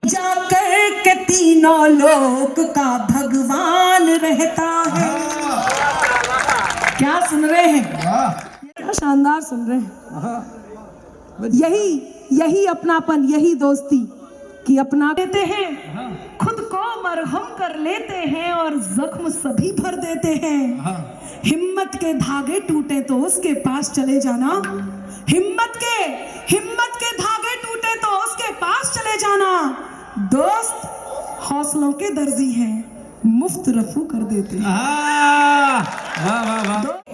जाकर के तीनों लोक का भगवान रहता है। क्या सुन रहे हैं? क्या शानदार सुन रहे हैं। यही अपनापन, यही दोस्ती कि अपना देते हैं, खुद को मरहम कर लेते हैं और जख्म सभी भर देते हैं। हिम्मत के धागे टूटे तो उसके पास चले जाना, हिम्मत के धागे टूटे तो उसके पास चले जाना। दोस्त हौसलों के दर्जी हैं, मुफ्त रफू कर देते हैं।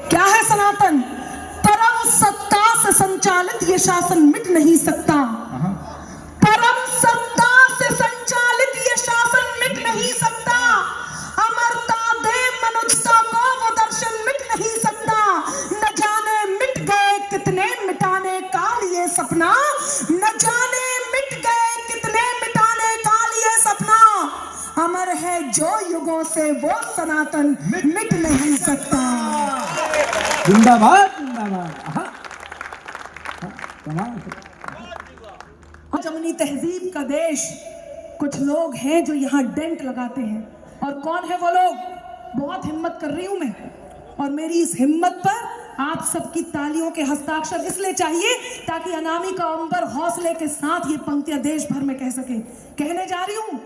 क्या है सनातन? परम सत्ता से संचालित ये शासन मिट नहीं सकता। परम सत्ता से संचालित ये शासन मिट नहीं सकता। अमरता दे मनुष्यता को वो दर्शन मिट नहीं सकता। न जाने मिट गए कितने मिटाने का ये सपना, न जाने मिट गए कितने मिटाने का ये सपना। अमर है जो युगों से वो सनातन मिट नहीं सकता। जिंदाबाद जिंदाबाद। जमनी तहजीब का देश, कुछ लोग हैं जो यहाँ डेंट लगाते हैं। और कौन है वो लोग? बहुत हिम्मत कर रही हूं मैं, और मेरी इस हिम्मत पर आप सबकी तालियों के हस्ताक्षर इसलिए चाहिए ताकि अनामिका अंबर हौसले के साथ ये पंक्तियां देश भर में कह सके। कहने जा रही हूं,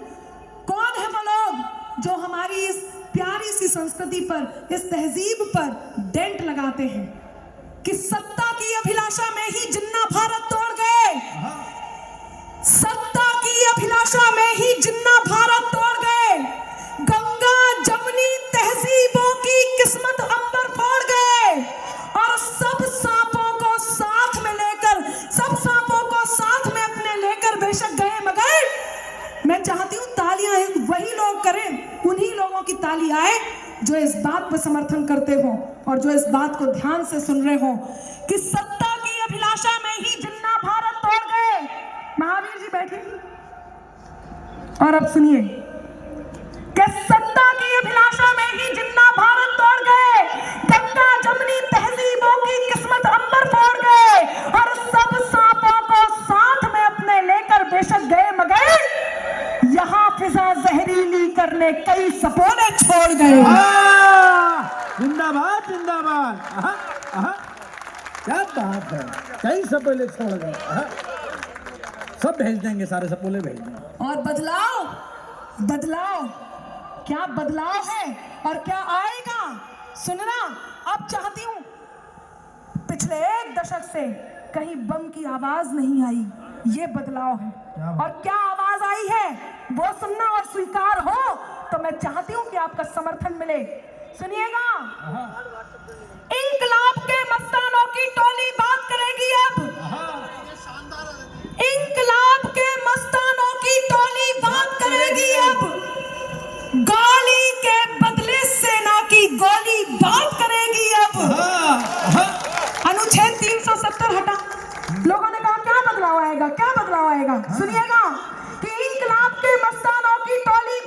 कौन है वो लोग जो हमारी इस प्यारी सी संस्कृति पर, इस तहजीब पर डेंट लगाते हैं कि सत्ता की अभिलाषा में ही जिन्ना भारत तोड़ गए, सत्ता की अभिलाषा में ही जिन्ना भारत तोड़ गए। गंगा जमुनी तहजीबों की किस्मत अंबर फोड़ गए और सब सांपों को साथ में लेकर, सब सांपों को साथ में अपने लेकर बेशक गए, मगर मैं चाहती हूँ तालियां वही लोग करें, उन्हीं लोगों की ताली आए जो इस बात पर समर्थन करते हो और जो इस बात को ध्यान से सुन रहे हो कि सत्ता की अभिलाषा में ही जिन्ना भारत तोड़ गए। महावीर जी बैठे और अब सुनिए कि सत्ता की अभिलाषा में ही जिन्ना भारत तोड़ गए। गंगा जमुनी तहजीबों की किस्मत अंबर फोड़ गए और सब सांपों को साथ में अपने लेकर बेशक गए, मगर यहाँ फिजा जहरीली करने कई सपोले छोड़ गए। जिंदाबाद जिंदाबाद। क्या बात है, कई सपोले छोड़ गए। सब भेज देंगे, सारे सपोले भेज देंगे। और बदलाव क्या बदलाव है और क्या आएगा सुनना। अब चाहती हूं, पिछले 1 दशक से कहीं बम की आवाज नहीं आई, ये बदलाव है। और क्या आवाज आई है वो सुनना और स्वीकार हो तो मैं चाहती हूं कि आपका समर्थन मिले। सुनिएगा, इंकलाब के मस्तानों की टोली बात करेगी अब। इंकलाब के मस्तानों की टोली बात करेगी अब। गोली के बदले सेना की गोली बात करेगी अब। अनुच्छेद 370 हटा। लोगों ने कहा क्या बदलाव आएगा, क्या बदलाव आएगा? सुनिएगा कि इंकलाब के मस्तानों की टोली